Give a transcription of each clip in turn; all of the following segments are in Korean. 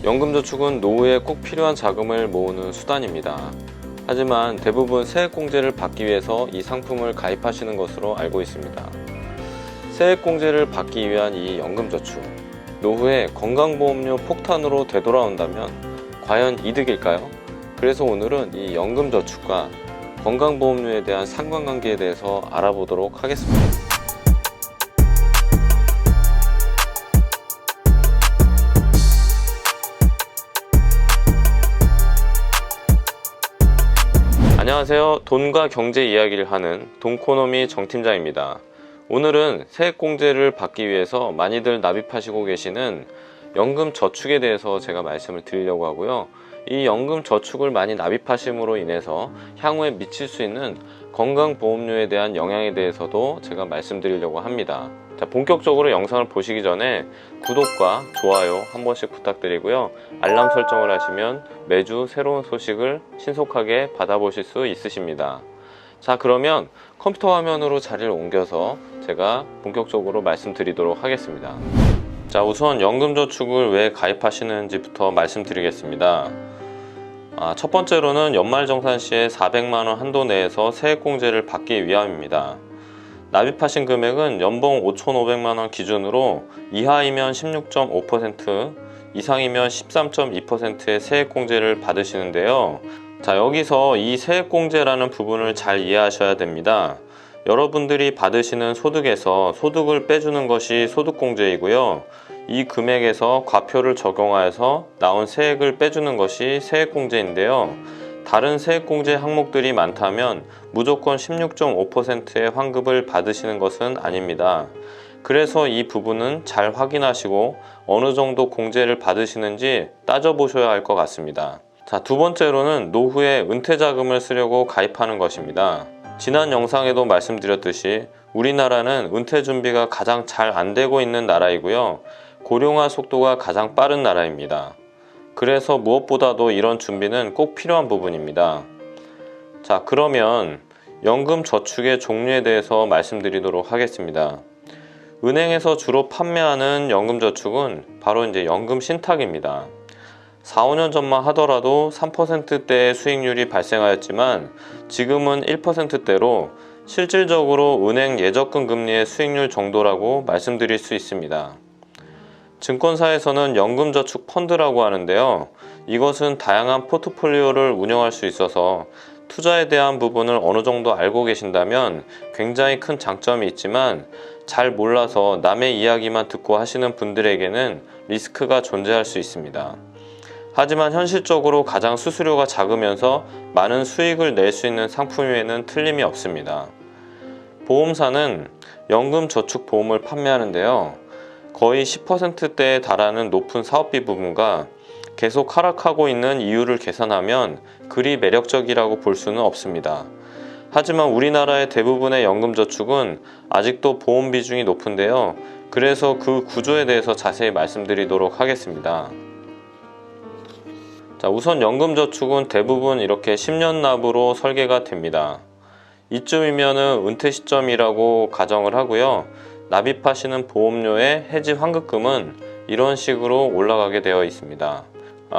연금저축은 노후에 꼭 필요한 자금을 모으는 수단입니다. 하지만 대부분 세액공제를 받기 위해서 이 상품을 가입하시는 것으로 알고 있습니다. 세액공제를 받기 위한 이 연금저축, 노후에 건강보험료 폭탄으로 되돌아온다면 과연 이득일까요? 그래서 오늘은 이 연금저축과 건강보험료에 대한 상관관계에 대해서 알아보도록 하겠습니다. 안녕하세요. 돈과 경제 이야기를 하는 돈코노미 정팀장입니다. 오늘은 세액공제를 받기 위해서 많이들 납입하시고 계시는 연금저축에 대해서 제가 말씀을 드리려고 하고요. 이 연금저축을 많이 납입하심으로 인해서 향후에 미칠 수 있는 건강보험료에 대한 영향에 대해서도 제가 말씀드리려고 합니다. 자, 본격적으로 영상을 보시기 전에 구독과 좋아요 한 번씩 부탁드리고요. 알람 설정을 하시면 매주 새로운 소식을 신속하게 받아보실 수 있으십니다. 자, 그러면 컴퓨터 화면으로 자리를 옮겨서 제가 본격적으로 말씀드리도록 하겠습니다. 자, 우선 연금저축을 왜 가입하시는지부터 말씀드리겠습니다. 첫 번째로는 연말정산 시에 400만원 한도 내에서 세액공제를 받기 위함입니다. 납입하신 금액은 연봉 5,500만원 기준으로 이하이면 16.5%, 이상이면 13.2%의 세액공제를 받으시는데요. 자, 여기서 이 세액공제라는 부분을 잘 이해하셔야 됩니다. 여러분들이 받으시는 소득에서 소득을 빼주는 것이 소득공제이고요. 이 금액에서 과표를 적용하여서 나온 세액을 빼주는 것이 세액공제인데요. 다른 세액공제 항목들이 많다면 무조건 16.5%의 환급을 받으시는 것은 아닙니다. 그래서 이 부분은 잘 확인하시고 어느 정도 공제를 받으시는지 따져보셔야 할 것 같습니다. 자, 두 번째로는 노후에 은퇴자금을 쓰려고 가입하는 것입니다. 지난 영상에도 말씀드렸듯이 우리나라는 은퇴 준비가 가장 잘 안 되고 있는 나라이고요. 고령화 속도가 가장 빠른 나라입니다. 그래서 무엇보다도 이런 준비는 꼭 필요한 부분입니다. 자, 그러면 연금저축의 종류에 대해서 말씀드리도록 하겠습니다. 은행에서 주로 판매하는 연금저축은 바로 이제 연금신탁입니다. 4, 5년 전만 하더라도 3%대의 수익률이 발생하였지만 지금은 1%대로 실질적으로 은행 예적금 금리의 수익률 정도라고 말씀드릴 수 있습니다. 증권사에서는 연금저축 펀드라고 하는데요. 이것은 다양한 포트폴리오를 운영할 수 있어서 투자에 대한 부분을 어느 정도 알고 계신다면 굉장히 큰 장점이 있지만 잘 몰라서 남의 이야기만 듣고 하시는 분들에게는 리스크가 존재할 수 있습니다. 하지만 현실적으로 가장 수수료가 작으면서 많은 수익을 낼 수 있는 상품에는 틀림이 없습니다. 보험사는 연금저축보험을 판매하는데요. 거의 10%대에 달하는 높은 사업비 부분과 계속 하락하고 있는 이유를 계산하면 그리 매력적이라고 볼 수는 없습니다. 하지만 우리나라의 대부분의 연금저축은 아직도 보험 비중이 높은데요. 그래서 그 구조에 대해서 자세히 말씀드리도록 하겠습니다. 자, 우선 연금저축은 대부분 이렇게 10년 납으로 설계가 됩니다. 이쯤이면은 은퇴 시점이라고 가정을 하고요. 납입하시는 보험료의 해지 환급금은 이런 식으로 올라가게 되어 있습니다.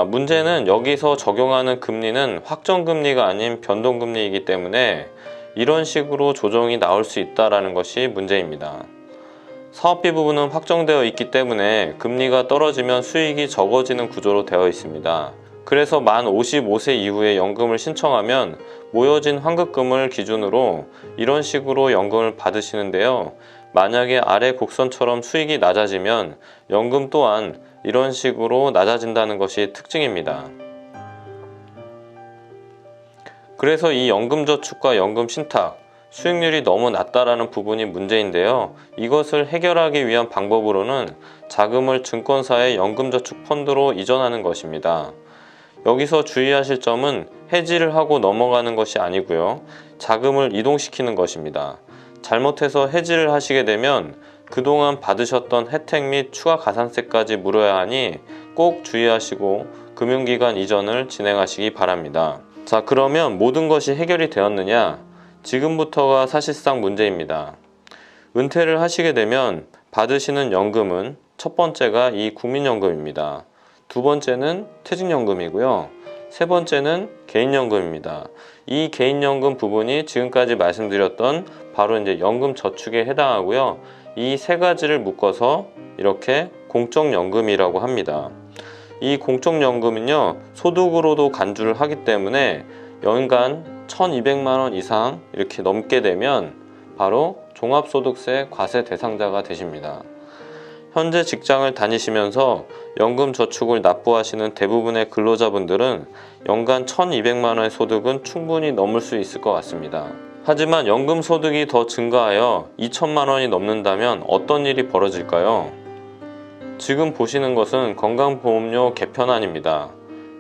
문제는 여기서 적용하는 금리는 확정금리가 아닌 변동금리이기 때문에 이런 식으로 조정이 나올 수 있다는 것이 문제입니다. 사업비 부분은 확정되어 있기 때문에 금리가 떨어지면 수익이 적어지는 구조로 되어 있습니다. 그래서 만 55세 이후에 연금을 신청하면 모여진 환급금을 기준으로 이런 식으로 연금을 받으시는데요. 만약에 아래 곡선처럼 수익이 낮아지면 연금 또한 이런 식으로 낮아진다는 것이 특징입니다. 그래서 이 연금저축과 연금신탁, 수익률이 너무 낮다라는 부분이 문제인데요. 이것을 해결하기 위한 방법으로는 자금을 증권사의 연금저축 펀드로 이전하는 것입니다. 여기서 주의하실 점은 해지를 하고 넘어가는 것이 아니고요. 자금을 이동시키는 것입니다. 잘못해서 해지를 하시게 되면 그동안 받으셨던 혜택 및 추가 가산세까지 물어야 하니 꼭 주의하시고 금융기관 이전을 진행하시기 바랍니다. 자, 그러면 모든 것이 해결이 되었느냐? 지금부터가 사실상 문제입니다. 은퇴를 하시게 되면 받으시는 연금은 첫 번째가 이 국민연금입니다. 두 번째는 퇴직연금이고요. 세 번째는 개인연금입니다. 이 개인연금 부분이 지금까지 말씀드렸던 바로 이제 연금저축에 해당하고요. 이 세 가지를 묶어서 이렇게 공적연금이라고 합니다. 이 공적연금은요, 소득으로도 간주를 하기 때문에 연간 1,200만 원 이상 이렇게 넘게 되면 바로 종합소득세 과세 대상자가 되십니다. 현재 직장을 다니시면서 연금저축을 납부하시는 대부분의 근로자분들은 연간 1,200만 원의 소득은 충분히 넘을 수 있을 것 같습니다. 하지만 연금소득이 더 증가하여 2,000만 원이 넘는다면 어떤 일이 벌어질까요? 지금 보시는 것은 건강보험료 개편안입니다.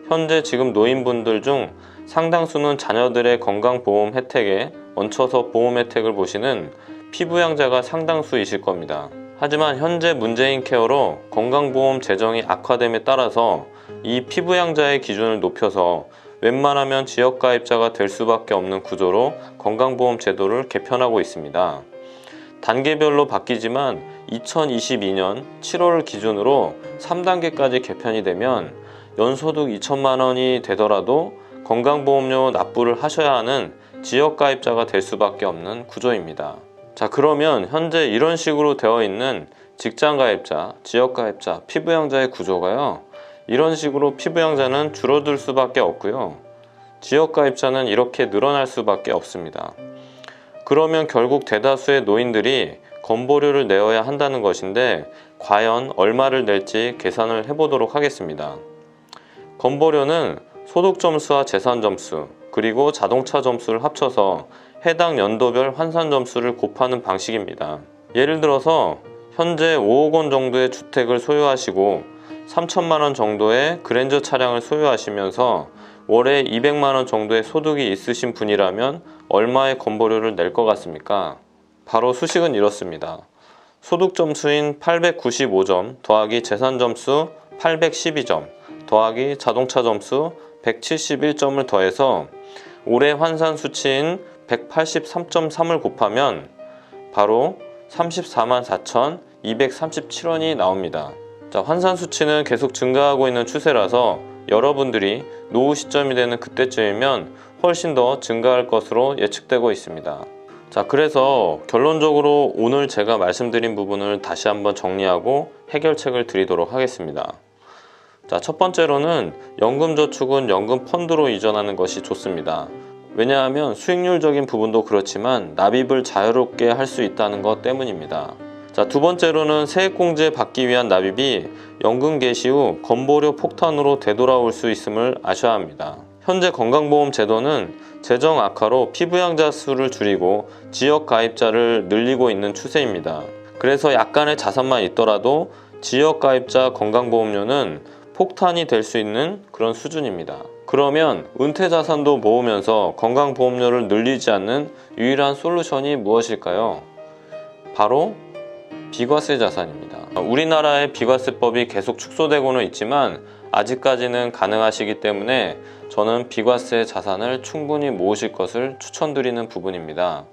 현재 지금 노인분들 중 상당수는 자녀들의 건강보험 혜택에 얹혀서 보험 혜택을 보시는 피부양자가 상당수이실 겁니다. 하지만 현재 문재인 케어로 건강보험 재정이 악화됨에 따라서 이 피부양자의 기준을 높여서 웬만하면 지역가입자가 될 수밖에 없는 구조로 건강보험 제도를 개편하고 있습니다. 단계별로 바뀌지만 2022년 7월 기준으로 3단계까지 개편이 되면 연소득 2천만 원이 되더라도 건강보험료 납부를 하셔야 하는 지역가입자가 될 수밖에 없는 구조입니다. 자, 그러면 현재 이런 식으로 되어 있는 직장가입자, 지역가입자, 피부양자의 구조가요, 이런 식으로 피부양자는 줄어들 수밖에 없고요, 지역가입자는 이렇게 늘어날 수밖에 없습니다. 그러면 결국 대다수의 노인들이 건보료를 내어야 한다는 것인데 과연 얼마를 낼지 계산을 해보도록 하겠습니다. 건보료는 소득점수와 재산점수 그리고 자동차 점수를 합쳐서 해당 연도별 환산점수를 곱하는 방식입니다. 예를 들어서 현재 5억 원 정도의 주택을 소유하시고 3천만 원 정도의 그랜저 차량을 소유하시면서 월에 200만 원 정도의 소득이 있으신 분이라면 얼마의 건보료를 낼 것 같습니까? 바로 수식은 이렇습니다. 소득점수인 895점 더하기 재산점수 812점 더하기 자동차 점수 171점을 더해서 올해 환산 수치인 183.3을 곱하면 바로 34만 4,237원이 나옵니다. 자, 환산 수치는 계속 증가하고 있는 추세라서 여러분들이 노후 시점이 되는 그때쯤이면 훨씬 더 증가할 것으로 예측되고 있습니다. 자, 그래서 결론적으로 오늘 제가 말씀드린 부분을 다시 한번 정리하고 해결책을 드리도록 하겠습니다. 자, 첫 번째로는 연금저축은 연금펀드로 이전하는 것이 좋습니다. 왜냐하면 수익률적인 부분도 그렇지만 납입을 자유롭게 할 수 있다는 것 때문입니다. 자, 두 번째로는 세액공제 받기 위한 납입이 연금 개시 후 건보료 폭탄으로 되돌아올 수 있음을 아셔야 합니다. 현재 건강보험 제도는 재정 악화로 피부양자 수를 줄이고 지역 가입자를 늘리고 있는 추세입니다. 그래서 약간의 자산만 있더라도 지역 가입자 건강보험료는 폭탄이 될 수 있는 그런 수준입니다. 그러면 은퇴 자산도 모으면서 건강보험료를 늘리지 않는 유일한 솔루션이 무엇일까요? 바로 비과세 자산입니다. 우리나라의 비과세법이 계속 축소되고는 있지만 아직까지는 가능하시기 때문에 저는 비과세 자산을 충분히 모으실 것을 추천드리는 부분입니다.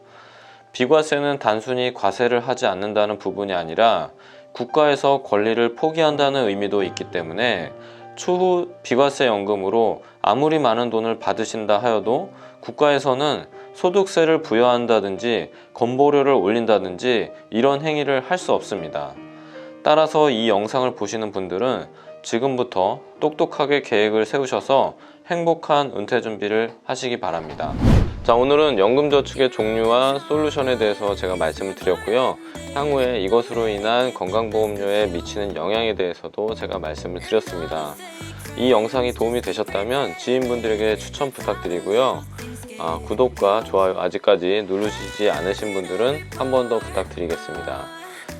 비과세는 단순히 과세를 하지 않는다는 부분이 아니라 국가에서 권리를 포기한다는 의미도 있기 때문에 추후 비과세 연금으로 아무리 많은 돈을 받으신다 하여도 국가에서는 소득세를 부여한다든지 건보료를 올린다든지 이런 행위를 할 수 없습니다. 따라서 이 영상을 보시는 분들은 지금부터 똑똑하게 계획을 세우셔서 행복한 은퇴 준비를 하시기 바랍니다. 자, 오늘은 연금저축의 종류와 솔루션에 대해서 제가 말씀을 드렸고요. 향후에 이것으로 인한 건강보험료에 미치는 영향에 대해서도 제가 말씀을 드렸습니다. 이 영상이 도움이 되셨다면 지인분들에게 추천 부탁드리고요. 구독과 좋아요 아직까지 누르시지 않으신 분들은 한 번 더 부탁드리겠습니다.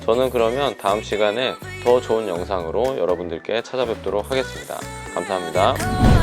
저는 그러면 다음 시간에 더 좋은 영상으로 여러분들께 찾아뵙도록 하겠습니다. 감사합니다.